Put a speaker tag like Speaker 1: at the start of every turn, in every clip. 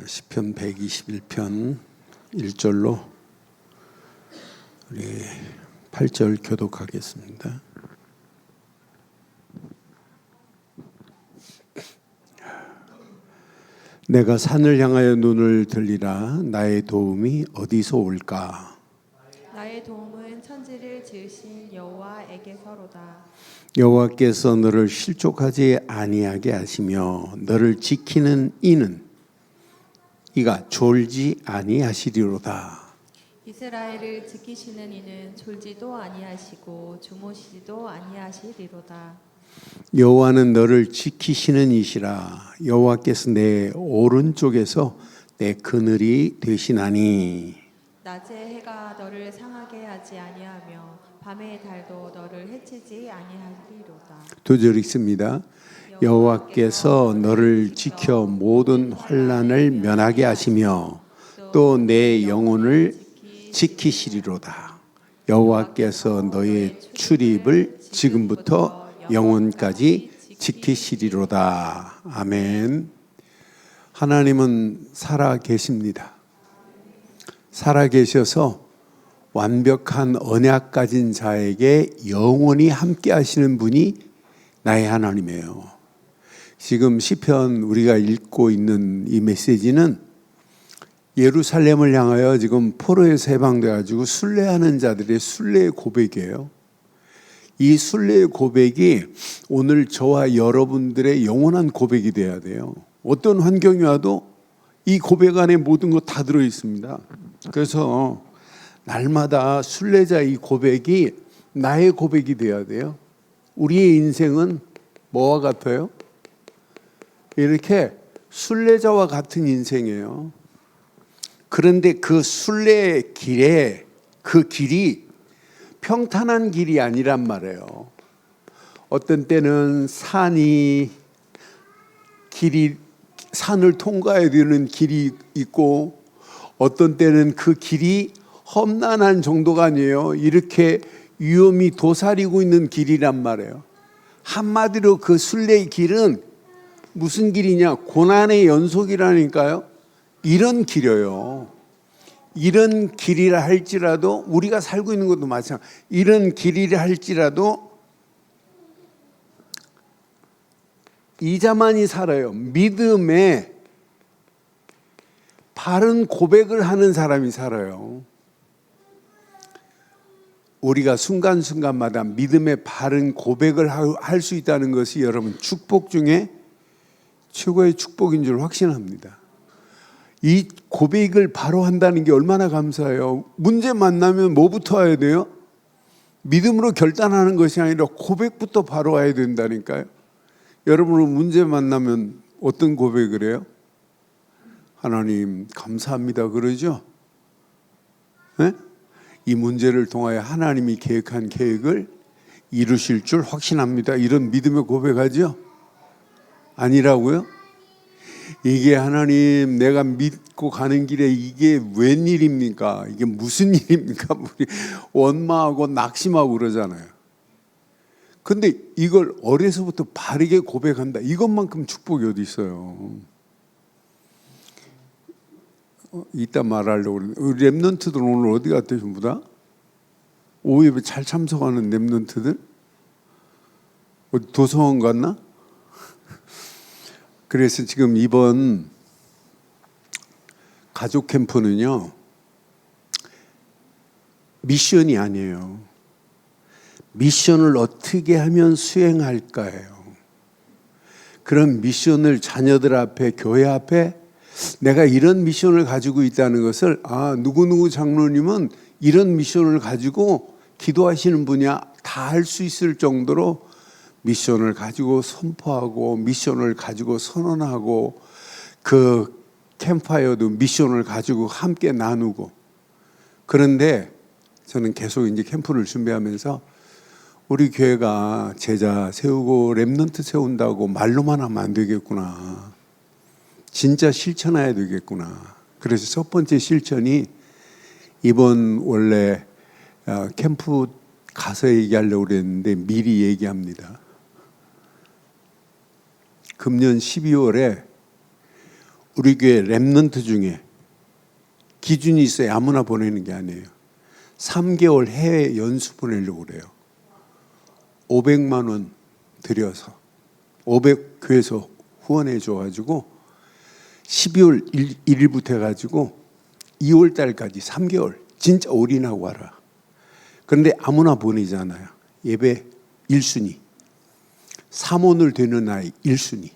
Speaker 1: 시편 121편 1절로 우리 8절 교독하겠습니다. 내가 산을 향하여 눈을 들리라. 나의 도움이 어디서 올까?
Speaker 2: 나의 도움은 천지를 지으신 여호와에게서로다.
Speaker 1: 여호와께서 너를 실족하지 아니하게 하시며 너를 지키는 이가 졸지 아니하시리로다.
Speaker 2: 이스라엘을 지키시는 이는 졸지도 아니하시고 주무시지도 아니하시리로다.
Speaker 1: 여호와는 너를 지키시는 이시라. 여호와께서 내 오른쪽에서 내 그늘이 되시나니.
Speaker 2: 낮에 해가 너를 상하게 하지 아니하며 밤의 달도 너를 해치지 아니하리로다.
Speaker 1: 2절 읽습니다. 여호와께서 너를 지켜 모든 환난을 면하게 하시며 또 내 영혼을 지키시리로다. 여호와께서 너의 출입을 지금부터 영혼까지 지키시리로다. 아멘. 하나님은 살아 계십니다. 살아 계셔서 완벽한 언약 가진 자에게 영원히 함께 하시는 분이 나의 하나님이에요. 지금 시편 우리가 읽고 있는 이 메시지는 예루살렘을 향하여 지금 포로에서 해방돼 가지고 순례하는 자들의 순례의 고백이에요. 이 순례의 고백이 오늘 저와 여러분들의 영원한 고백이 돼야 돼요. 어떤 환경이 와도 이 고백 안에 모든 것 다 들어 있습니다. 그래서 날마다 순례자 이 고백이 나의 고백이 돼야 돼요. 우리의 인생은 뭐와 같아요? 이렇게 순례자와 같은 인생이에요. 그런데 그 순례의 길에 그 길이 평탄한 길이 아니란 말이에요. 어떤 때는 산을 통과해야 되는 길이 있고, 어떤 때는 그 길이 험난한 정도가 아니에요. 이렇게 위험이 도사리고 있는 길이란 말이에요. 한마디로 그 순례의 길은 무슨 길이냐? 고난의 연속이라니까요. 이런 길이에요. 이런 길이라 할지라도 우리가 살고 있는 것도 마찬가지. 이런 길이라 할지라도 이자만이 살아요. 믿음의 바른 고백을 하는 사람이 살아요. 우리가 순간순간마다 믿음의 바른 고백을 할 수 있다는 것이 여러분 축복 중에 최고의 축복인 줄 확신합니다. 이 고백을 바로 한다는 게 얼마나 감사해요. 문제 만나면 뭐부터 해야 돼요? 믿음으로 결단하는 것이 아니라 고백부터 바로 와야 된다니까요. 여러분은 문제 만나면 어떤 고백을 해요? 하나님 감사합니다 그러죠? 네? 이 문제를 통하여 하나님이 계획한 계획을 이루실 줄 확신합니다. 이런 믿음의 고백하죠? 아니라고요? 이게 하나님 내가 믿고 가는 길에 이게 웬일입니까? 이게 무슨 일입니까? 우리 원망하고 낙심하고 그러잖아요. 근데 이걸 어려서부터 바르게 고백한다. 이것만큼 축복이 어디 있어요? 이따 말하려고 그러는데 우리 랩런트들 오늘 어디 갔대요? 전부 다? 오후에 잘 참석하는 랩런트들? 어디 도서관 갔나? 그래서 지금 이번 가족 캠프는요, 미션이 아니에요. 미션을 어떻게 하면 수행할까예요. 그런 미션을 자녀들 앞에, 교회 앞에 내가 이런 미션을 가지고 있다는 것을, 누구누구 장로님은 이런 미션을 가지고 기도하시는 분이야, 다 할 수 있을 정도로 미션을 가지고 선포하고 미션을 가지고 선언하고 그 캠프파이어도 미션을 가지고 함께 나누고. 그런데 저는 계속 이제 캠프를 준비하면서 우리 교회가 제자 세우고 랩런트 세운다고 말로만 하면 안 되겠구나. 진짜 실천해야 되겠구나. 그래서 첫 번째 실천이 이번 원래 캠프 가서 얘기하려고 그랬는데 미리 얘기합니다. 금년 12월에 우리 교회 렘넌트 중에 기준이 있어야 아무나 보내는 게 아니에요. 3개월 해외 연수 보내려고 그래요. 500만 원 들여서 500 교회에서 후원해 줘가지고 12월 1일부터 해가지고 2월 달까지 3개월 진짜 올인하고 와라. 그런데 아무나 보내잖아요. 예배 1순위, 사모늘 되는 아이 1순위.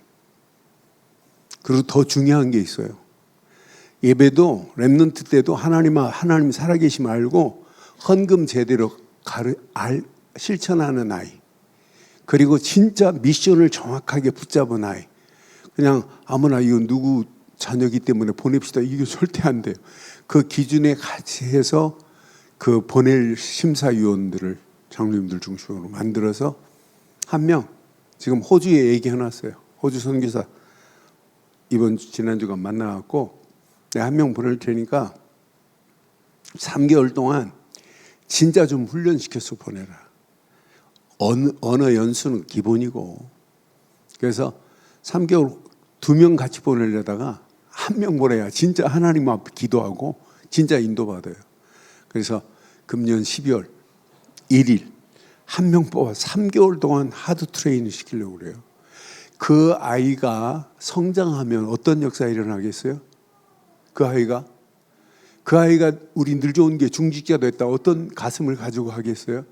Speaker 1: 그리고 더 중요한 게 있어요. 예배도 렘넌트 때도 하나님 살아계심 알고 헌금 제대로 실천하는 아이, 그리고 진짜 미션을 정확하게 붙잡은 아이. 그냥 아무나 이거 누구 자녀기 때문에 보냅시다, 이게 절대 안 돼요. 그 기준에 같이 해서 그 보낼 심사위원들을 장로님들 중심으로 만들어서 한 명 지금 호주에 얘기해놨어요. 호주 선교사 지난주가 만나갖고 내가 한 명 보낼 테니까 3개월 동안 진짜 좀 훈련시켜서 보내라. 언어 연수는 기본이고. 그래서 3개월 2명 같이 보내려다가 한 명 보내야 진짜 하나님 앞에 기도하고 진짜 인도받아요. 그래서 금년 12월 1일 한 명 뽑아 3개월 동안 하드 트레이닝 시키려고 그래요. 그 아이가 성장하면 어떤 역사가 일어나겠어요? 그 아이가 우리 늘 좋은 게 중직자 됐다 어떤 가슴을 가지고 하겠어요?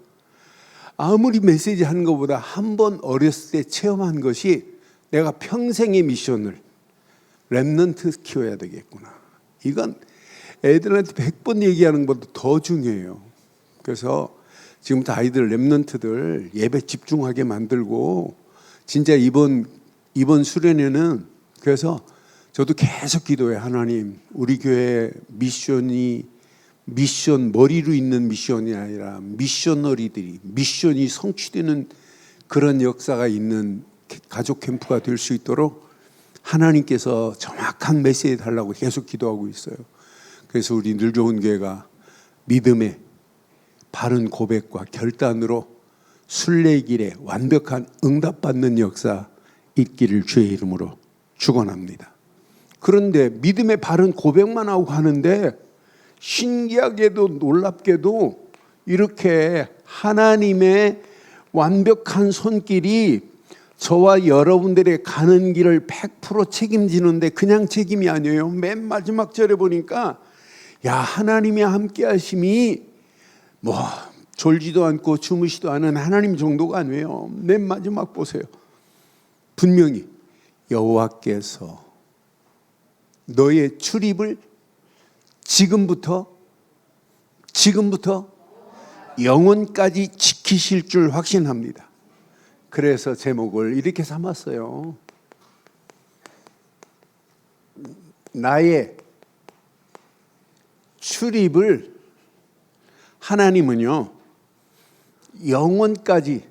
Speaker 1: 아무리 메시지 하는 것보다 한 번 어렸을 때 체험한 것이 내가 평생의 미션을 렘넌트 키워야 되겠구나. 이건 애들한테 100번 얘기하는 것보다 더 중요해요. 그래서 지금부터 아이들 렘넌트들 예배 집중하게 만들고 진짜 이번 수련회는 그래서 저도 계속 기도해. 하나님, 우리 교회 미션 머리로 있는 미션이 아니라 미셔너리들이 미션이 성취되는 그런 역사가 있는 가족 캠프가 될 수 있도록 하나님께서 정확한 메시지 달라고 계속 기도하고 있어요. 그래서 우리 늘 좋은 교회가 믿음의 바른 고백과 결단으로 순례길에 완벽한 응답받는 역사 있기를 주의 이름으로 축원합니다. 그런데 믿음의 바른 고백만 하고 가는데 신기하게도 놀랍게도 이렇게 하나님의 완벽한 손길이 저와 여러분들의 가는 길을 100% 책임지는데 그냥 책임이 아니에요. 맨 마지막 절에 보니까 야, 하나님의 함께 하심이 졸지도 않고 주무시도 않은 하나님 정도가 아니에요. 맨 마지막 보세요. 분명히 여호와께서 너의 출입을 지금부터 영원까지 지키실 줄 확신합니다. 그래서 제목을 이렇게 삼았어요. 나의 출입을 하나님은요 영원까지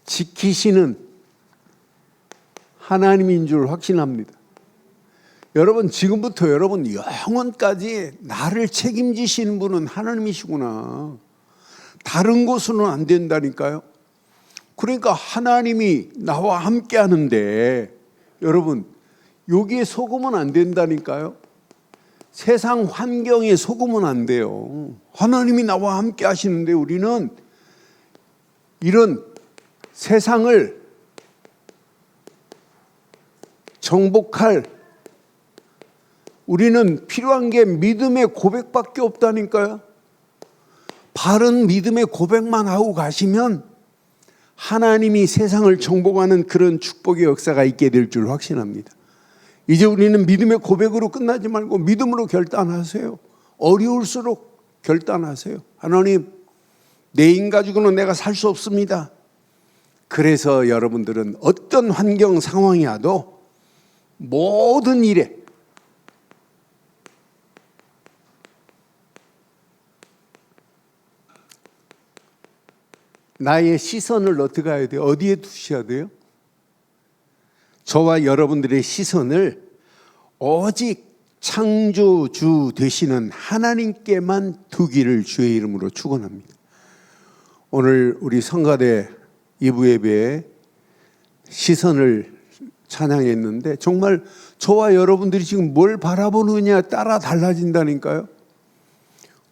Speaker 1: 지키시는 하나님인 줄 확신합니다. 여러분, 지금부터 여러분 영원까지 나를 책임지시는 분은 하나님이시구나. 다른 곳으로는 안 된다니까요. 그러니까 하나님이 나와 함께 하는데 여러분 여기에 속으면 안 된다니까요. 세상 환경에 속으면 안 돼요. 하나님이 나와 함께 하시는데 우리는 이런 세상을 정복할 우리는 필요한 게 믿음의 고백밖에 없다니까요. 바른 믿음의 고백만 하고 가시면 하나님이 세상을 정복하는 그런 축복의 역사가 있게 될 줄 확신합니다. 이제 우리는 믿음의 고백으로 끝나지 말고 믿음으로 결단하세요. 어려울수록 결단하세요. 하나님, 내 인 가지고는 내가 살 수 없습니다. 그래서 여러분들은 어떤 환경 상황이 와도 모든 일에 나의 시선을 어떻게 해야 돼요? 어디에 두셔야 돼요? 저와 여러분들의 시선을 오직 창조주 되시는 하나님께만 두기를 주의 이름으로 축원합니다. 오늘 우리 성가대 2부 예배에 시선을 찬양했는데 정말 저와 여러분들이 지금 뭘 바라보느냐에 따라 달라진다니까요.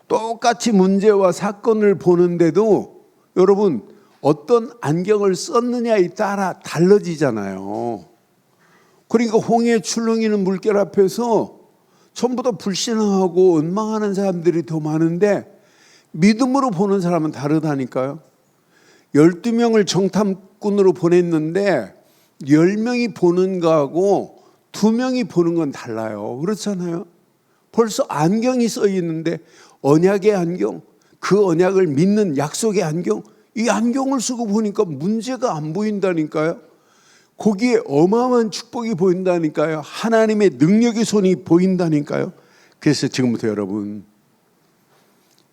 Speaker 1: 똑같이 문제와 사건을 보는데도 여러분 어떤 안경을 썼느냐에 따라 달라지잖아요. 그러니까 홍해 출렁이는 물결 앞에서 전부 다 불신앙하고 원망하는 사람들이 더 많은데 믿음으로 보는 사람은 다르다니까요. 12명을 정탐꾼으로 보냈는데 10명이 보는 거하고 2명이 보는 건 달라요. 그렇잖아요. 벌써 안경이 써 있는데 언약의 안경, 그 언약을 믿는 약속의 안경, 이 안경을 쓰고 보니까 문제가 안 보인다니까요. 거기에 어마어마한 축복이 보인다니까요. 하나님의 능력의 손이 보인다니까요. 그래서 지금부터 여러분,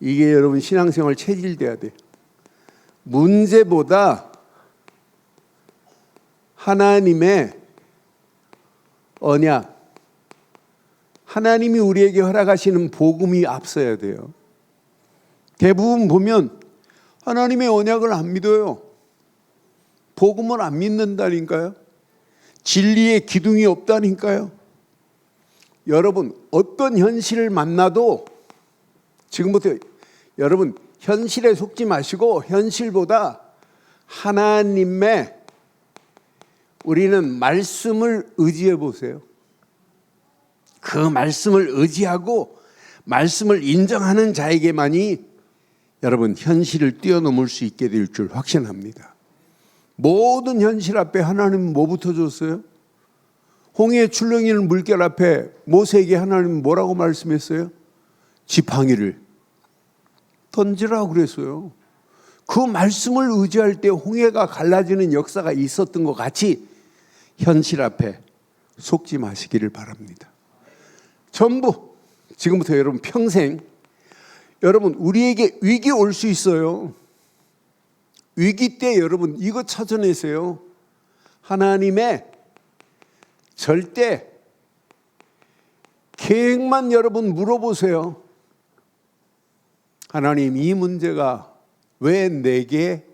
Speaker 1: 이게 여러분 신앙생활 체질돼야 돼요. 문제보다 하나님의 언약, 하나님이 우리에게 허락하시는 복음이 앞서야 돼요. 대부분 보면 하나님의 언약을 안 믿어요. 복음을 안 믿는다니까요. 진리의 기둥이 없다니까요. 여러분 어떤 현실을 만나도 지금부터 여러분 현실에 속지 마시고 현실보다 하나님의 우리는 말씀을 의지해 보세요. 그 말씀을 의지하고 말씀을 인정하는 자에게만이 여러분 현실을 뛰어넘을 수 있게 될 줄 확신합니다. 모든 현실 앞에 하나님은 뭐부터 줬어요? 홍해 출렁이는 물결 앞에 모세에게 하나님은 뭐라고 말씀했어요? 지팡이를 던지라고 그랬어요. 그 말씀을 의지할 때 홍해가 갈라지는 역사가 있었던 것 같이 현실 앞에 속지 마시기를 바랍니다. 전부 지금부터 여러분 평생 여러분 우리에게 위기 올 수 있어요. 위기 때 여러분 이거 찾아내세요. 하나님의 절대 계획만 여러분 물어보세요. 하나님 이 문제가 왜 내게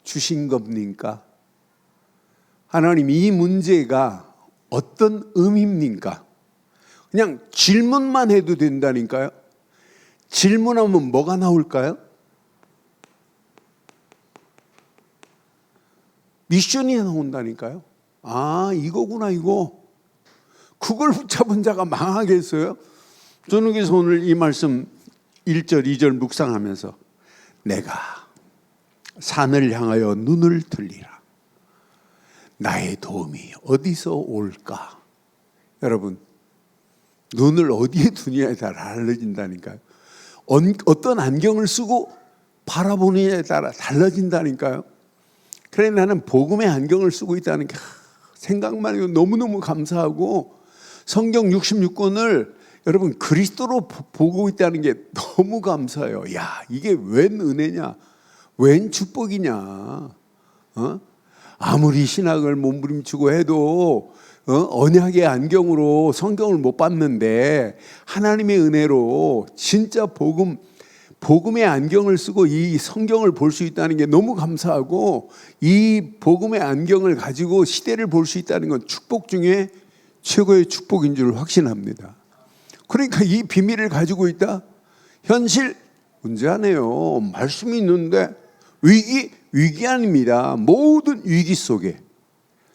Speaker 1: 주신 겁니까? 하나님 이 문제가 어떤 의미입니까? 그냥 질문만 해도 된다니까요. 질문하면 뭐가 나올까요? 미션이 나온다니까요. 아 이거구나 이거. 그걸 붙잡은 자가 망하겠어요? 저는 그래서 오늘 이 말씀 1절 2절 묵상하면서 내가 산을 향하여 눈을 들리라. 나의 도움이 어디서 올까? 여러분 눈을 어디에 두냐에 따라 달라진다니까요. 어떤 안경을 쓰고 바라보느냐에 따라 달라진다니까요. 그래 나는 복음의 안경을 쓰고 있다는 게 생각만 해도 너무너무 감사하고 성경 66권을 여러분 그리스도로 보고 있다는 게 너무 감사해요. 야 이게 웬 은혜냐, 웬 축복이냐. 아무리 신학을 몸부림치고 해도 언약의 안경으로 성경을 못 봤는데 하나님의 은혜로 진짜 복음의 안경을 쓰고 이 성경을 볼 수 있다는 게 너무 감사하고 이 복음의 안경을 가지고 시대를 볼 수 있다는 건 축복 중에 최고의 축복인 줄 확신합니다. 그러니까 이 비밀을 가지고 있다. 현실 문제 아니에요. 말씀이 있는데 위기 아닙니다. 모든 위기 속에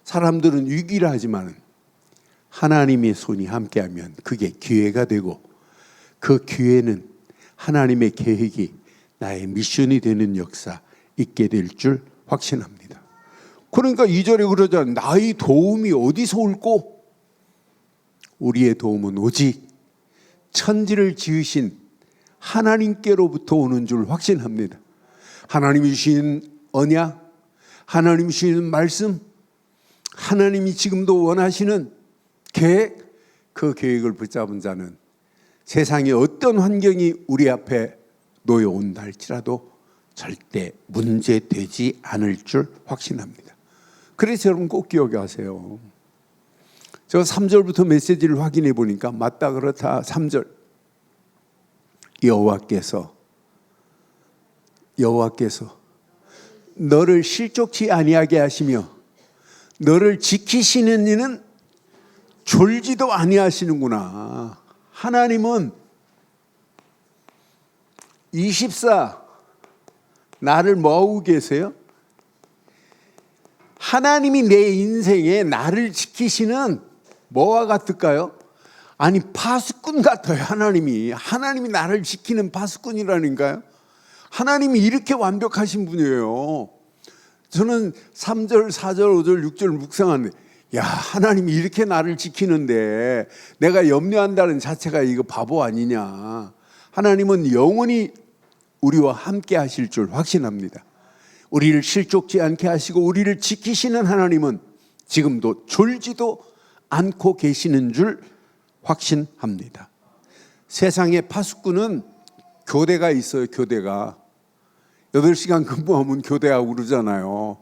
Speaker 1: 사람들은 위기라 하지만 하나님의 손이 함께하면 그게 기회가 되고 그 기회는 하나님의 계획이 나의 미션이 되는 역사 있게 될 줄 확신합니다. 그러니까 2절에 그러잖아요. 나의 도움이 어디서 올꼬? 우리의 도움은 오직 천지를 지으신 하나님께로부터 오는 줄 확신합니다. 하나님이 주신 언약, 하나님이 주신 말씀, 하나님이 지금도 원하시는 계획, 그 계획을 붙잡은 자는 세상의 어떤 환경이 우리 앞에 놓여온다 할지라도 절대 문제되지 않을 줄 확신합니다. 그래서 여러분 꼭 기억하세요. 제가 3절부터 메시지를 확인해 보니까 맞다 그렇다 3절 여호와께서 너를 실족치 아니하게 하시며 너를 지키시는 이는 졸지도 아니하시는구나. 하나님은 24 나를 뭐하고 계세요? 하나님이 내 인생에 나를 지키시는 뭐와 같을까요? 아니, 파수꾼 같아요. 하나님이 나를 지키는 파수꾼이라니까요. 하나님이 이렇게 완벽하신 분이에요. 저는 3절, 4절, 5절, 6절 묵상하는데, 야, 하나님이 이렇게 나를 지키는데 내가 염려한다는 자체가 이거 바보 아니냐. 하나님은 영원히 우리와 함께 하실 줄 확신합니다. 우리를 실족지 않게 하시고 우리를 지키시는 하나님은 지금도 졸지도 않고 계시는 줄 확신합니다. 세상에 파수꾼은 교대가 있어요. 교대가 8시간 근무하면 교대하고 그러잖아요.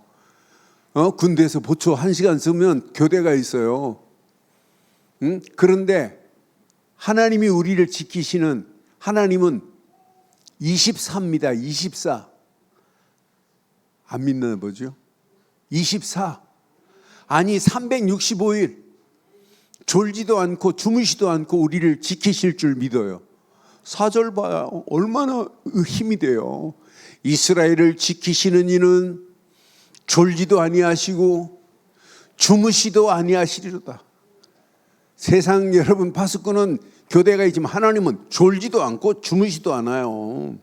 Speaker 1: 군대에서 보초 1시간 쓰면 교대가 있어요. 그런데 하나님이 우리를 지키시는 하나님은 24입니다. 24. 안 믿나 보죠? 24. 아니, 365일 졸지도 않고 주무시도 않고 우리를 지키실 줄 믿어요. 4절 봐요. 얼마나 힘이 돼요. 이스라엘을 지키시는 이는 졸지도 아니하시고 주무시도 아니하시리로다. 세상 여러분 파수꾼은 교대가 있지만 하나님은 졸지도 않고 주무시도 않아요.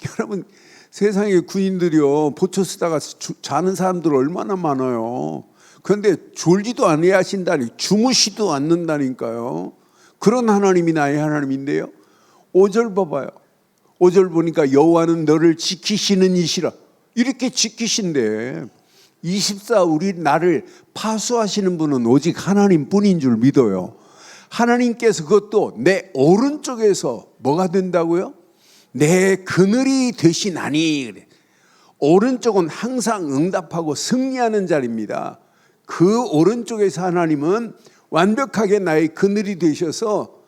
Speaker 1: 여러분 세상에 군인들이요 보초 쓰다가 자는 사람들 얼마나 많아요. 그런데 졸지도 아니하신다니 주무시도 않는다니까요. 그런 하나님이 나의 하나님인데요. 5절 봐봐요. 5절 보니까 여호와는 너를 지키시는 이시라. 이렇게 지키신대. 24 우리 나를 파수하시는 분은 오직 하나님뿐인 줄 믿어요. 하나님께서 그것도 내 오른쪽에서 뭐가 된다고요? 내 그늘이 되시나니. 오른쪽은 항상 응답하고 승리하는 자리입니다. 그 오른쪽에서 하나님은 완벽하게 나의 그늘이 되셔서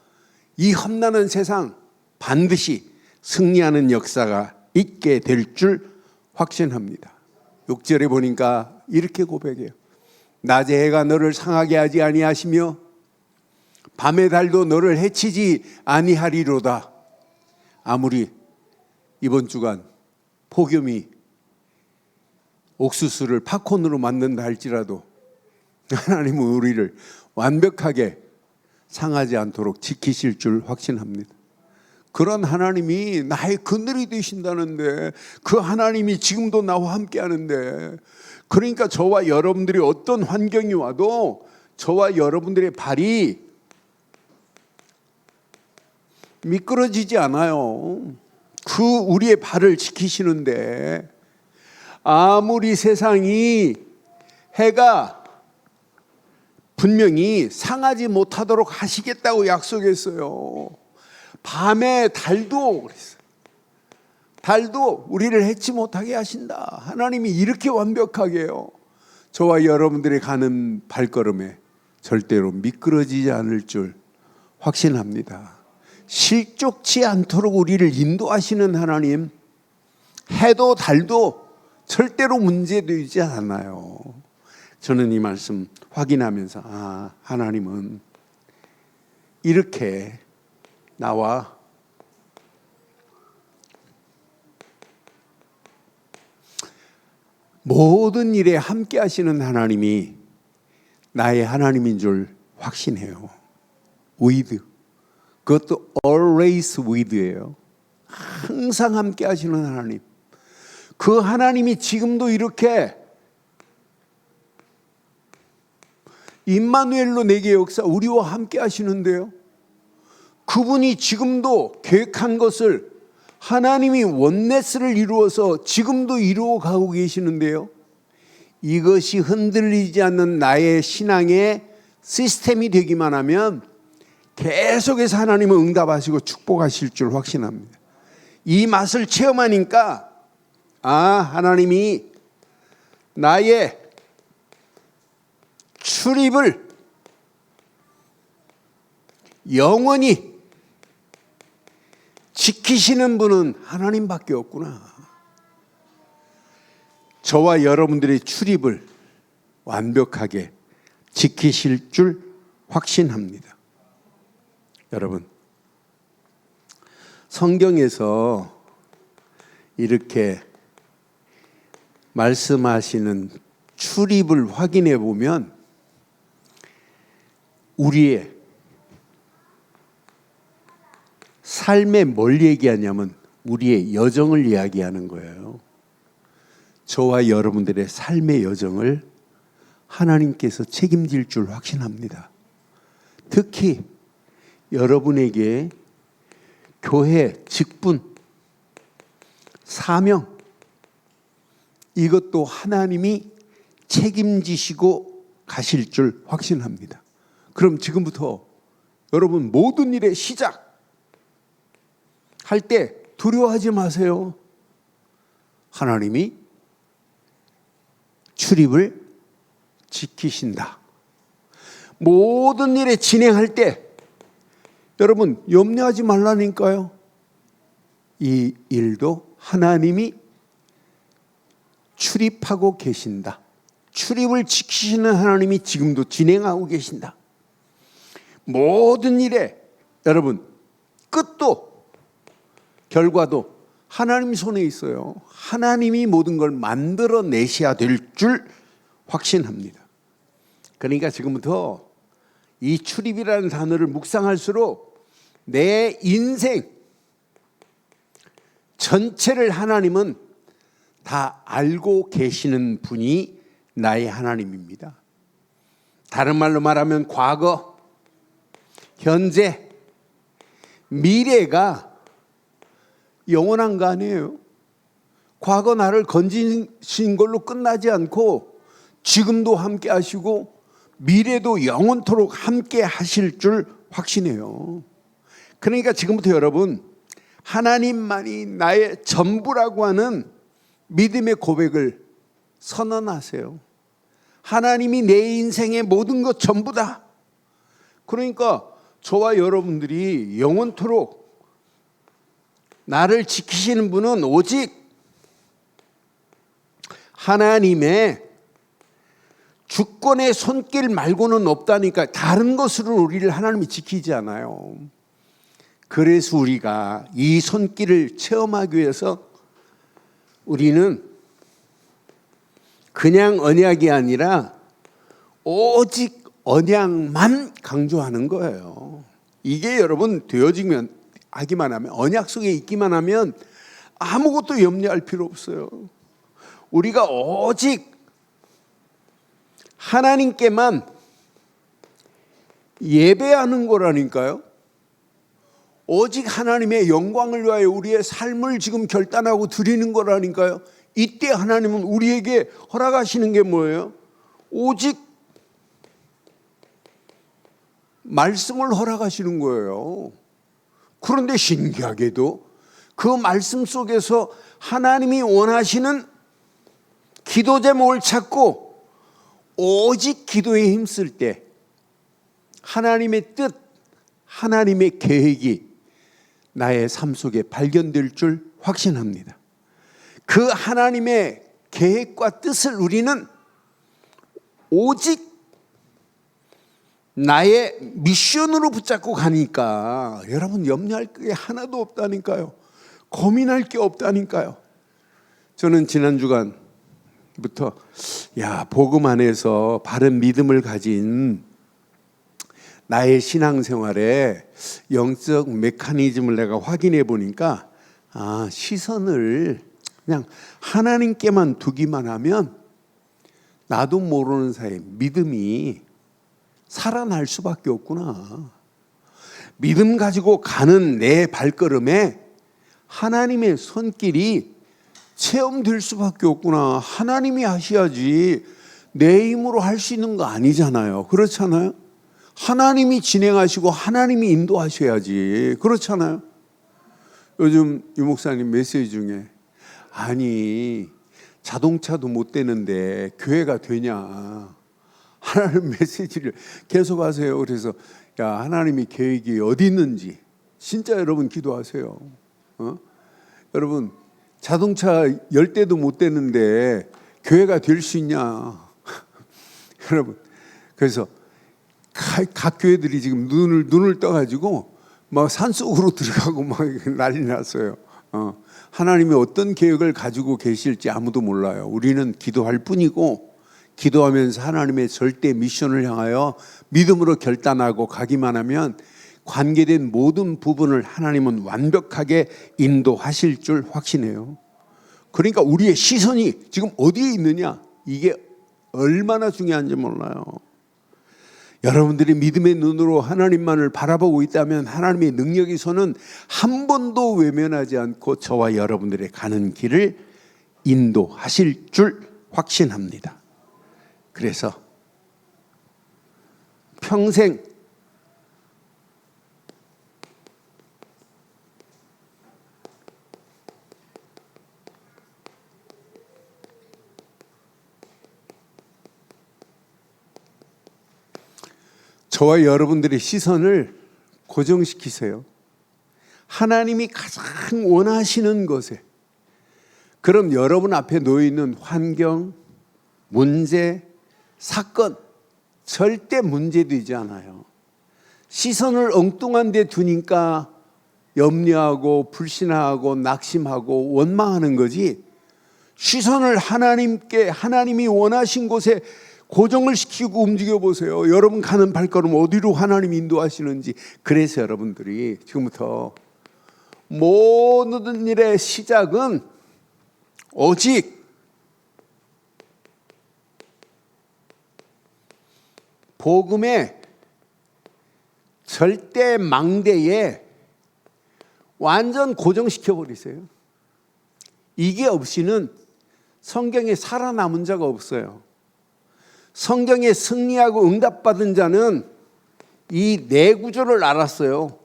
Speaker 1: 이 험난한 세상 반드시 승리하는 역사가 있게 될 줄 확신합니다. 6절에 보니까 이렇게 고백해요. 낮에 해가 너를 상하게 하지 아니하시며 밤의 달도 너를 해치지 아니하리로다. 아무리 이번 주간 폭염이 옥수수를 팝콘으로 만든다 할지라도 하나님은 우리를 완벽하게 상하지 않도록 지키실 줄 확신합니다. 그런 하나님이 나의 그늘이 되신다는데 그 하나님이 지금도 나와 함께 하는데, 그러니까 저와 여러분들이 어떤 환경이 와도 저와 여러분들의 발이 미끄러지지 않아요. 그 우리의 발을 지키시는데 아무리 세상이 해가 분명히 상하지 못하도록 하시겠다고 약속했어요. 밤에 달도 그랬어요. 달도 우리를 해치 못하게 하신다. 하나님이 이렇게 완벽하게요. 저와 여러분들이 가는 발걸음에 절대로 미끄러지지 않을 줄 확신합니다. 실족치 않도록 우리를 인도하시는 하나님, 해도 달도 절대로 문제되지 않아요. 저는 이 말씀 확인하면서 하나님은 이렇게 나와 모든 일에 함께 하시는 하나님이 나의 하나님인 줄 확신해요. with. 그것도 always with예요. 항상 함께 하시는 하나님. 그 하나님이 지금도 이렇게 임마누엘로 내게 역사 우리와 함께 하시는데요. 그분이 지금도 계획한 것을 하나님이 원네스를 이루어서 지금도 이루어 가고 계시는데요. 이것이 흔들리지 않는 나의 신앙의 시스템이 되기만 하면 계속해서 하나님은 응답하시고 축복하실 줄 확신합니다. 이 맛을 체험하니까 하나님이 나의 출입을 영원히 지키시는 분은 하나님밖에 없구나. 저와 여러분들의 출입을 완벽하게 지키실 줄 확신합니다. 여러분, 성경에서 이렇게 말씀하시는 출입을 확인해 보면 우리의 삶에 뭘 얘기하냐면 우리의 여정을 이야기하는 거예요. 저와 여러분들의 삶의 여정을 하나님께서 책임질 줄 확신합니다. 특히 여러분에게 교회, 직분, 사명, 이것도 하나님이 책임지시고 가실 줄 확신합니다. 그럼 지금부터 여러분 모든 일의 시작 할 때 두려워하지 마세요. 하나님이 출입을 지키신다. 모든 일에 진행할 때 여러분 염려하지 말라니까요. 이 일도 하나님이 출입하고 계신다. 출입을 지키시는 하나님이 지금도 진행하고 계신다. 모든 일에 여러분 끝도 결과도 하나님 손에 있어요. 하나님이 모든 걸 만들어내셔야 될 줄 확신합니다. 그러니까 지금부터 이 출입이라는 단어를 묵상할수록 내 인생 전체를 하나님은 다 알고 계시는 분이 나의 하나님입니다. 다른 말로 말하면 과거, 현재, 미래가 영원한 거 아니에요. 과거 나를 건지신 걸로 끝나지 않고 지금도 함께 하시고 미래도 영원토록 함께 하실 줄 확신해요. 그러니까 지금부터 여러분 하나님만이 나의 전부라고 하는 믿음의 고백을 선언하세요. 하나님이 내 인생의 모든 것 전부다. 그러니까 저와 여러분들이 영원토록 나를 지키시는 분은 오직 하나님의 주권의 손길 말고는 없다니까. 다른 것으로 우리를 하나님이 지키지 않아요. 그래서 우리가 이 손길을 체험하기 위해서 우리는 그냥 언약이 아니라 오직 언약만 강조하는 거예요. 이게 여러분 되어지면 하기만 하면, 언약 속에 있기만 하면 아무것도 염려할 필요 없어요. 우리가 오직 하나님께만 예배하는 거라니까요. 오직 하나님의 영광을 위하여 우리의 삶을 지금 결단하고 드리는 거라니까요. 이때 하나님은 우리에게 허락하시는 게 뭐예요? 오직 말씀을 허락하시는 거예요. 그런데 신기하게도 그 말씀 속에서 하나님이 원하시는 기도 제목을 찾고 오직 기도에 힘쓸 때 하나님의 뜻, 하나님의 계획이 나의 삶 속에 발견될 줄 확신합니다. 그 하나님의 계획과 뜻을 우리는 오직 나의 미션으로 붙잡고 가니까 여러분 염려할 게 하나도 없다니까요. 고민할 게 없다니까요. 저는 지난 주간부터 복음 안에서 바른 믿음을 가진 나의 신앙생활에 영적 메커니즘을 내가 확인해 보니까 시선을 그냥 하나님께만 두기만 하면 나도 모르는 사이에 믿음이 살아날 수밖에 없구나. 믿음 가지고 가는 내 발걸음에 하나님의 손길이 체험될 수밖에 없구나. 하나님이 하셔야지 내 힘으로 할 수 있는 거 아니잖아요. 그렇잖아요. 하나님이 진행하시고 하나님이 인도하셔야지. 그렇잖아요. 요즘 유 목사님 메시지 중에 아니 자동차도 못 되는데 교회가 되냐 하나님 메시지를 계속 하세요. 그래서 하나님의 계획이 어디 있는지 진짜 여러분 기도하세요. 여러분 자동차 10대도 못 되는데 교회가 될 수 있냐? 여러분, 그래서 각 교회들이 지금 눈을 떠가지고 막 산속으로 들어가고 막 난리 났어요. 하나님이 어떤 계획을 가지고 계실지 아무도 몰라요. 우리는 기도할 뿐이고, 기도하면서 하나님의 절대 미션을 향하여 믿음으로 결단하고 가기만 하면 관계된 모든 부분을 하나님은 완벽하게 인도하실 줄 확신해요. 그러니까 우리의 시선이 지금 어디에 있느냐, 이게 얼마나 중요한지 몰라요. 여러분들이 믿음의 눈으로 하나님만을 바라보고 있다면 하나님의 능력의 손은 한 번도 외면하지 않고 저와 여러분들의 가는 길을 인도하실 줄 확신합니다. 그래서 평생 저와 여러분들의 시선을 고정시키세요. 하나님이 가장 원하시는 것에. 그럼 여러분 앞에 놓여있는 환경, 문제, 사건 절대 문제되지 않아요. 시선을 엉뚱한 데 두니까 염려하고 불신하고 낙심하고 원망하는 거지, 시선을 하나님이 원하신 곳에 고정을 시키고 움직여 보세요. 여러분 가는 발걸음 어디로 하나님이 인도하시는지. 그래서 여러분들이 지금부터 모든 일의 시작은 오직 복음의 절대 망대에 완전 고정시켜 버리세요. 이게 없이는 성경에 살아남은 자가 없어요. 성경에 승리하고 응답받은 자는 이 네 구절을 알았어요.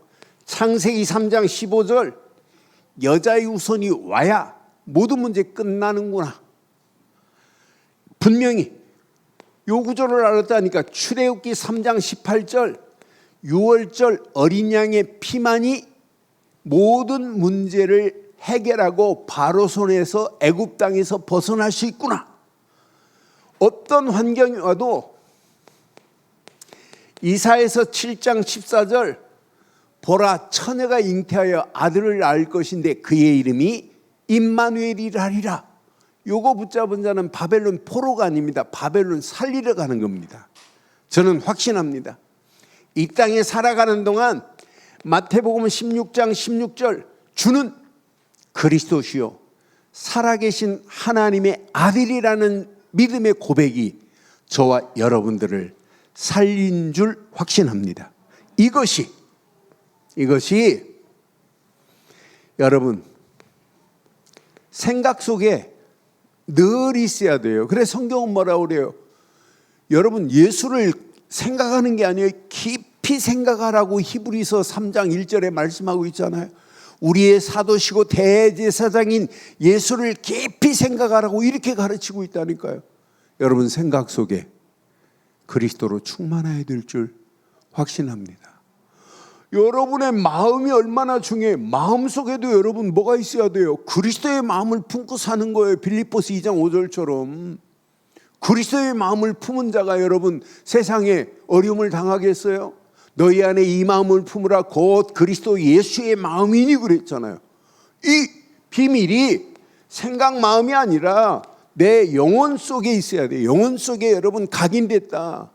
Speaker 1: 창세기 3장 15절, 여자의 후손이 와야 모든 문제 끝나는구나. 분명히 요 구절을 알았다니까. 출애굽기 3장 18절, 6월절 어린 양의 피만이 모든 문제를 해결하고 바로 손에서 애굽 땅에서 벗어날 수 있구나. 어떤 환경이 와도 이사야서 7장 14절, 보라 처녀가 잉태하여 아들을 낳을 것인데 그의 이름이 임마누엘이라 하리라. 요거 붙잡은 자는 바벨론 포로가 아닙니다. 바벨론 살리러 가는 겁니다. 저는 확신합니다. 이 땅에 살아가는 동안 마태복음 16장 16절, 주는 그리스도시요 살아계신 하나님의 아들이라는 믿음의 고백이 저와 여러분들을 살린 줄 확신합니다. 이것이 여러분 생각 속에 늘 있어야 돼요. 그래서 성경은 뭐라고 그래요? 여러분 예수를 생각하는 게 아니에요. 깊이 생각하라고 히브리서 3장 1절에 말씀하고 있잖아요. 우리의 사도시고 대제사장인 예수를 깊이 생각하라고 이렇게 가르치고 있다니까요. 여러분 생각 속에 그리스도로 충만해야 될 줄 확신합니다. 여러분의 마음이 얼마나 중요해요. 마음속에도 여러분 뭐가 있어야 돼요? 그리스도의 마음을 품고 사는 거예요. 빌립보서 2장 5절처럼. 그리스도의 마음을 품은 자가 여러분 세상에 어려움을 당하겠어요? 너희 안에 이 마음을 품으라 곧 그리스도 예수의 마음이니 그랬잖아요. 이 비밀이 생각 마음이 아니라 내 영혼 속에 있어야 돼요. 영혼 속에 여러분 각인됐다.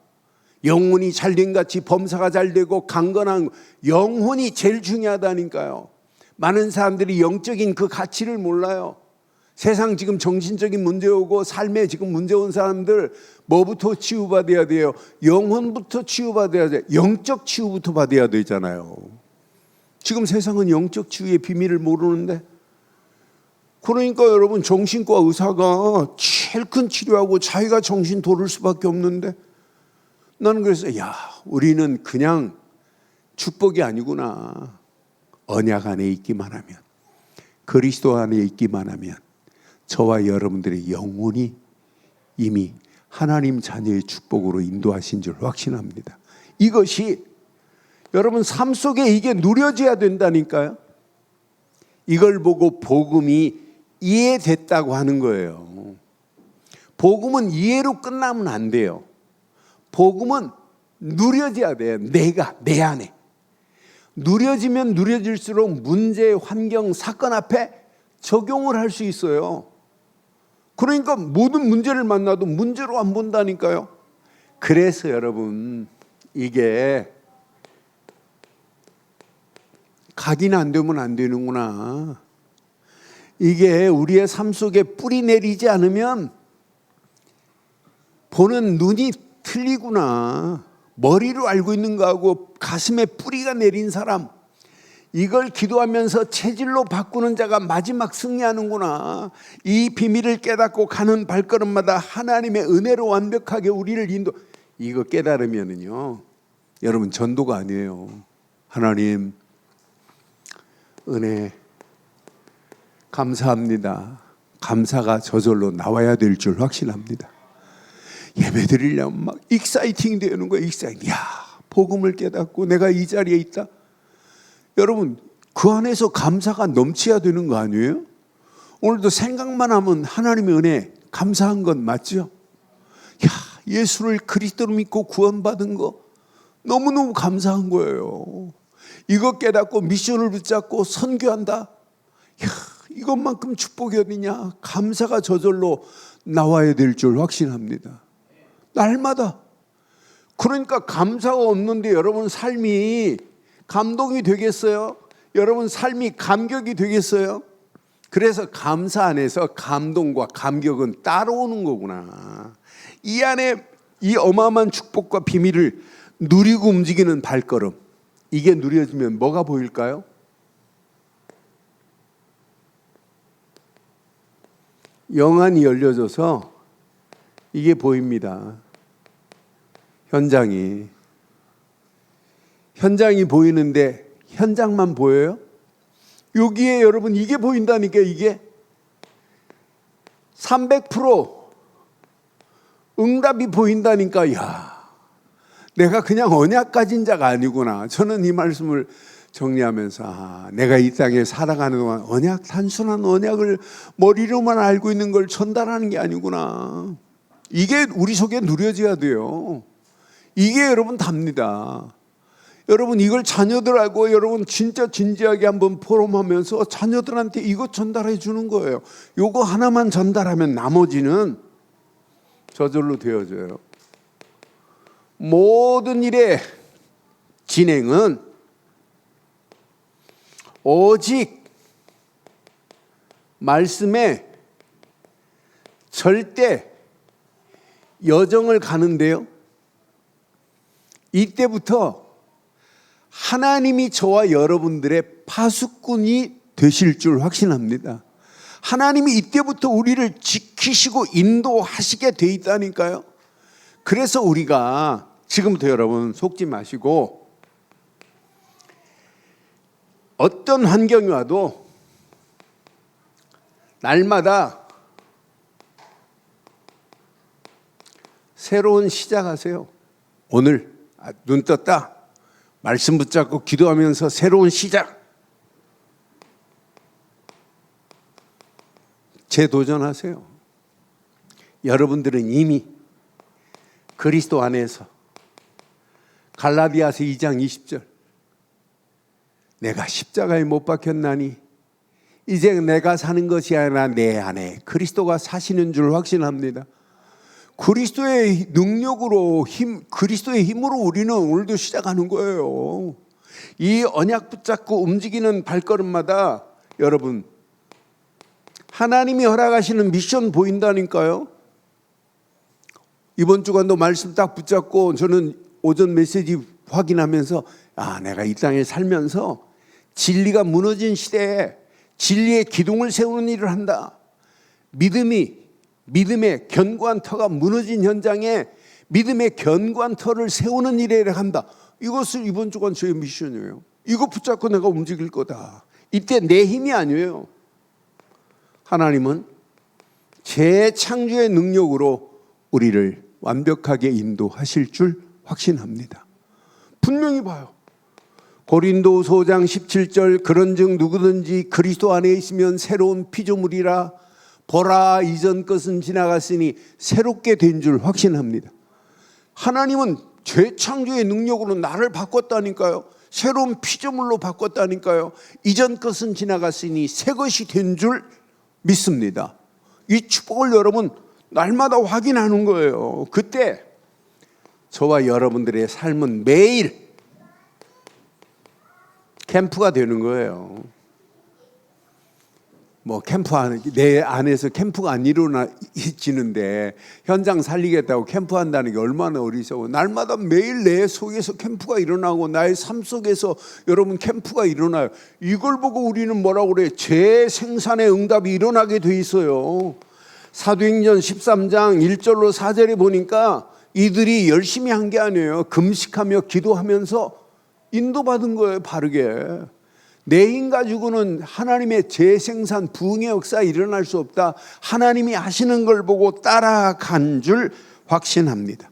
Speaker 1: 영혼이 잘된 같이 범사가 잘되고 강건한 영혼이 제일 중요하다니까요. 많은 사람들이 영적인 그 가치를 몰라요. 세상 지금 정신적인 문제 오고 삶에 지금 문제 온 사람들 뭐부터 치유받아야 돼요? 영혼부터 치유받아야 돼요. 영적 치유부터 받아야 되잖아요. 지금 세상은 영적 치유의 비밀을 모르는데, 그러니까 여러분 정신과 의사가 제일 큰 치료하고 자기가 정신 돌을 수밖에 없는데, 나는 그래서 우리는 그냥 축복이 아니구나. 언약 안에 있기만 하면, 그리스도 안에 있기만 하면 저와 여러분들의 영혼이 이미 하나님 자녀의 축복으로 인도하신 줄 확신합니다. 이것이 여러분 삶 속에 이게 누려져야 된다니까요. 이걸 보고 복음이 이해됐다고 하는 거예요. 복음은 이해로 끝나면 안 돼요. 복음은 누려져야 돼요. 내 안에. 누려지면 누려질수록 문제, 환경, 사건 앞에 적용을 할 수 있어요. 그러니까 모든 문제를 만나도 문제로 안 본다니까요. 그래서 여러분, 이게 각인 안 되면 안 되는구나. 이게 우리의 삶 속에 뿌리 내리지 않으면 보는 눈이 틀리구나. 머리로 알고 있는 거하고 가슴에 뿌리가 내린 사람, 이걸 기도하면서 체질로 바꾸는 자가 마지막 승리하는구나. 이 비밀을 깨닫고 가는 발걸음마다 하나님의 은혜로 완벽하게 우리를 인도. 이거 깨달으면은요, 여러분 전도가 아니에요. 하나님 은혜 감사합니다. 감사가 저절로 나와야 될 줄 확신합니다. 예배 드리려면 막 익사이팅 되는 거예요. 익사이팅. 야, 복음을 깨닫고 내가 이 자리에 있다. 여러분, 그 안에서 감사가 넘쳐야 되는 거 아니에요? 오늘도 생각만 하면 하나님의 은혜 감사한 건 맞죠? 야, 예수를 그리스도로 믿고 구원받은 거 너무너무 감사한 거예요. 이거 깨닫고 미션을 붙잡고 선교한다. 야, 이것만큼 축복이 어디냐? 감사가 저절로 나와야 될 줄 확신합니다. 날마다. 그러니까 감사가 없는데 여러분 삶이 감동이 되겠어요? 여러분 삶이 감격이 되겠어요? 그래서 감사 안에서 감동과 감격은 따라오는 거구나. 이 안에 이 어마어마한 축복과 비밀을 누리고 움직이는 발걸음, 이게 누려지면 뭐가 보일까요? 영안이 열려져서 이게 보입니다. 현장이 보이는데 현장만 보여요? 여기에 여러분 이게 보인다니까. 이게 300% 응답이 보인다니까. 야, 내가 그냥 언약 가진 자가 아니구나. 저는 이 말씀을 정리하면서 내가 이 땅에 살아가는 동안 단순한 언약을 머리로만 알고 있는 걸 전달하는 게 아니구나. 이게 우리 속에 누려져야 돼요. 이게 여러분 답니다. 여러분 이걸 자녀들하고 여러분 진짜 진지하게 한번 포럼하면서 자녀들한테 이것 전달해 주는 거예요. 요거 하나만 전달하면 나머지는 저절로 되어져요. 모든 일의 진행은 오직 말씀에 절대 여정을 가는데요, 이때부터 하나님이 저와 여러분들의 파수꾼이 되실 줄 확신합니다. 하나님이 이때부터 우리를 지키시고 인도하시게 돼 있다니까요. 그래서 우리가 지금부터 여러분 속지 마시고 어떤 환경이 와도 날마다 새로운 시작하세요. 오늘 눈 떴다, 말씀 붙잡고 기도하면서 새로운 시작, 재도전하세요. 여러분들은 이미 그리스도 안에서 갈라디아서 2장 20절 내가 십자가에 못 박혔나니 이제 내가 사는 것이 아니라 내 안에 그리스도가 사시는 줄 확신합니다. 그리스도의 능력으로 그리스도의 힘으로 우리는 오늘도 시작하는 거예요. 이 언약 붙잡고 움직이는 발걸음마다 여러분 하나님이 허락하시는 미션 보인다니까요. 이번 주간도 말씀 딱 붙잡고 저는 오전 메시지 확인하면서 내가 이 땅에 살면서 진리가 무너진 시대에 진리의 기둥을 세우는 일을 한다. 믿음의 견고한 터가 무너진 현장에 믿음의 견고한 터를 세우는 일을 한다. 이것을 이번 주간 저의 미션이에요. 이거 붙잡고 내가 움직일 거다. 이때 내 힘이 아니에요. 하나님은 재창조의 능력으로 우리를 완벽하게 인도하실 줄 확신합니다. 분명히 봐요. 고린도후서 5장 17절 그런즉 누구든지 그리스도 안에 있으면 새로운 피조물이라 보라, 이전 것은 지나갔으니 새롭게 된 줄 확신합니다. 하나님은 재창조의 능력으로 나를 바꿨다니까요. 새로운 피조물로 바꿨다니까요. 이전 것은 지나갔으니 새 것이 된 줄 믿습니다. 이 축복을 여러분 날마다 확인하는 거예요. 그때 저와 여러분들의 삶은 매일 캠프가 되는 거예요. 뭐 캠프 내 안에서 캠프가 안 이루어지는데 현장 살리겠다고 캠프한다는 게 얼마나 어리석어. 날마다 매일 내 속에서 캠프가 일어나고 나의 삶 속에서 여러분 캠프가 일어나요. 이걸 보고 우리는 뭐라고 그래? 재생산의 응답이 일어나게 돼 있어요. 사도행전 13장 1절로 4절에 보니까 이들이 열심히 한 게 아니에요. 금식하며 기도하면서 인도받은 거예요. 바르게. 내 힘 가지고는 하나님의 재생산 부흥의 역사 일어날 수 없다. 하나님이 하시는 걸 보고 따라간 줄 확신합니다.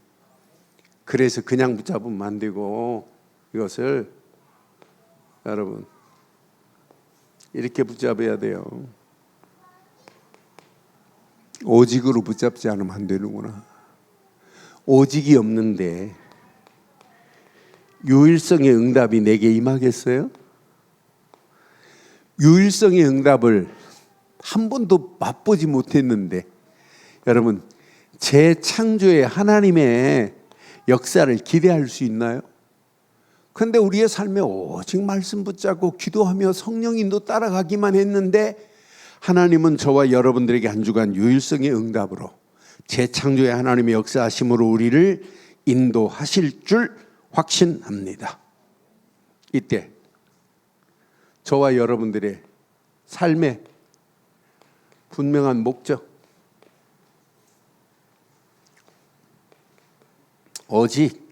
Speaker 1: 그래서 그냥 붙잡으면 안 되고 이것을 여러분 이렇게 붙잡아야 돼요. 오직으로 붙잡지 않으면 안 되는구나. 오직이 없는데 유일성의 응답이 내게 임하겠어요? 유일성의 응답을 한 번도 맛보지 못했는데 여러분 재창조의 하나님의 역사를 기대할 수 있나요? 그런데 우리의 삶에 오직 말씀 붙잡고 기도하며 성령 인도 따라가기만 했는데 하나님은 저와 여러분들에게 한 주간 유일성의 응답으로 재창조의 하나님의 역사하심으로 우리를 인도하실 줄 확신합니다. 이때 저와 여러분들의 삶의 분명한 목적, 오직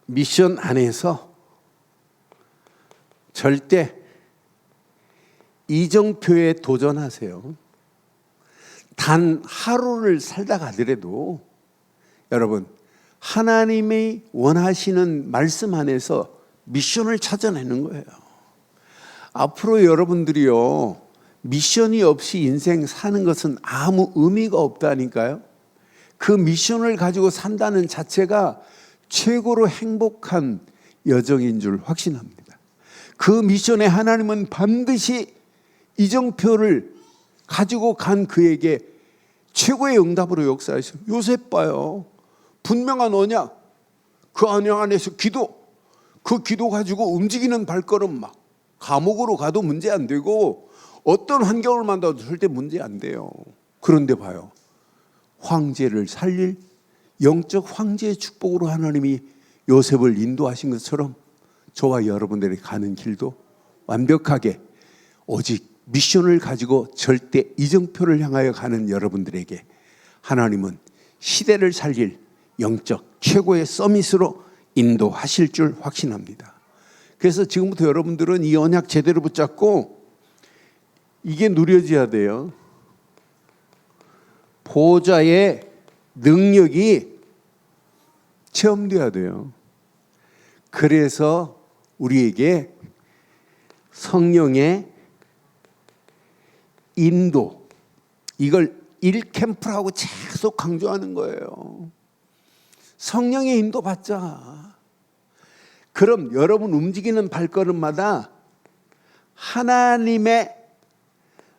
Speaker 1: 미션 안에서 절대 이정표에 도전하세요. 단 하루를 살다 가더라도 여러분 하나님이 원하시는 말씀 안에서 미션을 찾아내는 거예요. 앞으로 여러분들이요 미션이 없이 인생 사는 것은 아무 의미가 없다니까요. 그 미션을 가지고 산다는 자체가 최고로 행복한 여정인 줄 확신합니다. 그 미션에 하나님은 반드시 이정표를 가지고 간 그에게 최고의 응답으로 역사하셨어요. 요셉 봐요. 분명한 언약, 그 언약 안에서 기도, 그 기도 가지고 움직이는 발걸음 막 감옥으로 가도 문제 안 되고 어떤 환경을 만나도 절대 문제 안 돼요. 그런데 봐요. 황제를 살릴 영적 황제의 축복으로 하나님이 요셉을 인도하신 것처럼 저와 여러분들이 가는 길도 완벽하게 오직 미션을 가지고 절대 이정표를 향하여 가는 여러분들에게 하나님은 시대를 살릴 영적 최고의 서밋으로 인도하실 줄 확신합니다. 그래서 지금부터 여러분들은 이 언약 제대로 붙잡고 이게 누려져야 돼요. 보좌의 능력이 체험돼야 돼요. 그래서 우리에게 성령의 인도, 이걸 1캠프라고 계속 강조하는 거예요. 성령의 인도 받자. 그럼 여러분 움직이는 발걸음마다 하나님의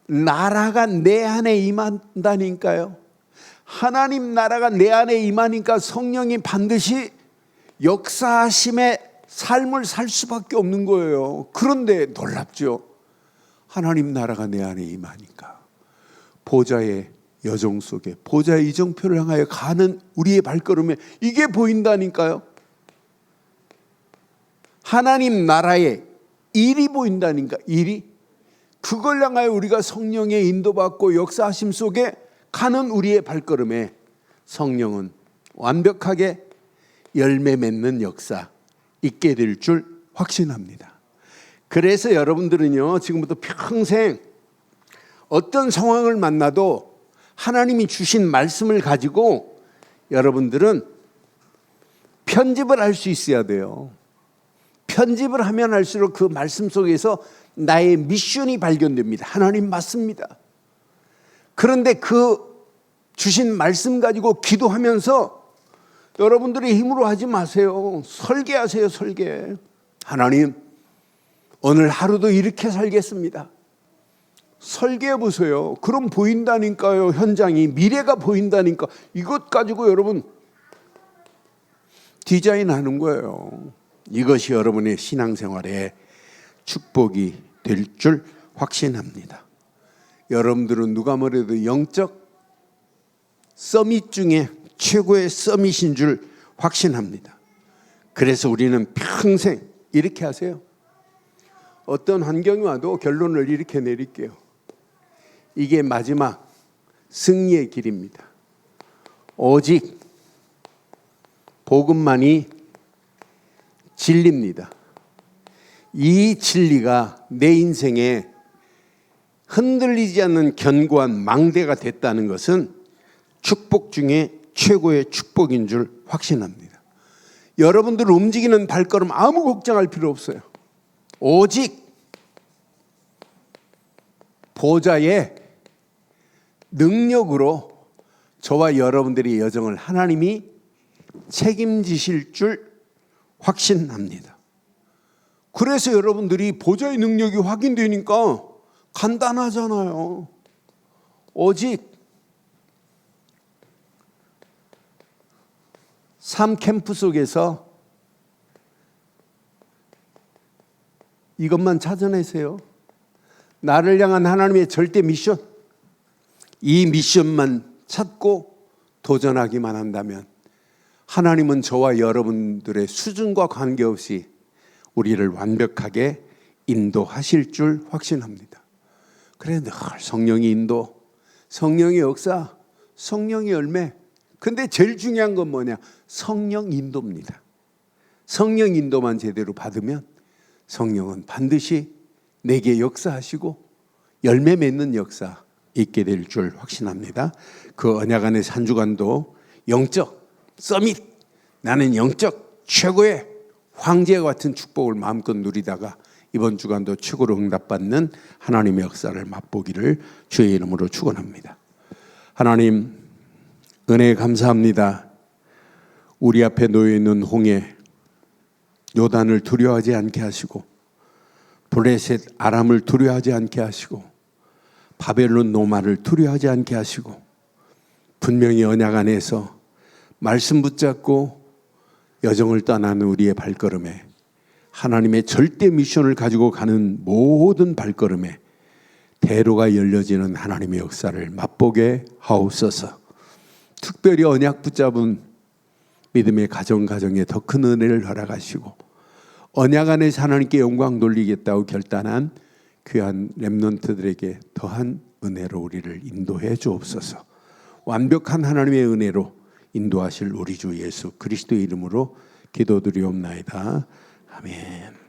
Speaker 1: 나라가 내 안에 임한다니까요. 하나님 나라가 내 안에 임하니까 성령이 반드시 역사하심의 삶을 살 수밖에 없는 거예요. 그런데 놀랍죠. 하나님 나라가 내 안에 임하니까 보좌의 여정 속에 보좌의 이정표를 향하여 가는 우리의 발걸음에 이게 보인다니까요. 하나님 나라의 일이 보인다니까. 일이 그걸 향하여 우리가 성령의 인도받고 역사하심 속에 가는 우리의 발걸음에 성령은 완벽하게 열매 맺는 역사 있게 될 줄 확신합니다. 그래서 여러분들은요 지금부터 평생 어떤 상황을 만나도 하나님이 주신 말씀을 가지고 여러분들은 편집을 할 수 있어야 돼요. 편집을 하면 할수록 그 말씀 속에서 나의 미션이 발견됩니다. 하나님 맞습니다. 그런데 그 주신 말씀 가지고 기도하면서 여러분들의 힘으로 하지 마세요. 설계하세요, 설계. 하나님, 오늘 하루도 이렇게 살겠습니다. 설계해 보세요. 그럼 보인다니까요. 현장이 미래가 보인다니까. 이것 가지고 여러분 디자인하는 거예요. 이것이 여러분의 신앙생활에 축복이 될 줄 확신합니다. 여러분들은 누가 뭐래도 영적 서밋 중에 최고의 서밋인 줄 확신합니다. 그래서 우리는 평생 이렇게 하세요. 어떤 환경이 와도 결론을 이렇게 내릴게요. 이게 마지막 승리의 길입니다. 오직 복음만이 진리입니다. 이 진리가 내 인생에 흔들리지 않는 견고한 망대가 됐다는 것은 축복 중에 최고의 축복인 줄 확신합니다. 여러분들 움직이는 발걸음 아무 걱정할 필요 없어요. 오직 보좌의 능력으로 저와 여러분들의 여정을 하나님이 책임지실 줄 확신합니다. 그래서 여러분들이 보좌의 능력이 확인되니까 간단하잖아요. 오직 삶 캠프 속에서 이것만 찾아내세요. 나를 향한 하나님의 절대 미션, 이 미션만 찾고 도전하기만 한다면 하나님은 저와 여러분들의 수준과 관계없이 우리를 완벽하게 인도하실 줄 확신합니다. 그래 늘 성령의 인도, 성령의 역사, 성령의 열매. 근데 제일 중요한 건 뭐냐? 성령 인도입니다. 성령 인도만 제대로 받으면 성령은 반드시 내게 역사하시고 열매 맺는 역사 있게 될 줄 확신합니다. 그 언약 안에서 한 주간도 영적 서밋, 나는 영적 최고의 황제와 같은 축복을 마음껏 누리다가 이번 주간도 최고로 응답받는 하나님의 역사를 맛보기를 주의 이름으로 축원합니다. 하나님 은혜 감사합니다. 우리 앞에 놓여 있는 홍해 요단을 두려워하지 않게 하시고 블레셋 아람을 두려워하지 않게 하시고 바벨론 노마를 두려워하지 않게 하시고 분명히 언약 안에서 말씀 붙잡고 여정을 떠나는 우리의 발걸음에 하나님의 절대 미션을 가지고 가는 모든 발걸음에 대로가 열려지는 하나님의 역사를 맛보게 하옵소서. 특별히 언약 붙잡은 믿음의 가정에 더 큰 은혜를 허락하시고 언약 안에서 하나님께 영광 돌리겠다고 결단한 귀한 렘넌트들에게 더한 은혜로 우리를 인도해 주옵소서. 완벽한 하나님의 은혜로 인도하실 우리 주 예수 그리스도의 이름으로 기도드리옵나이다. 아멘.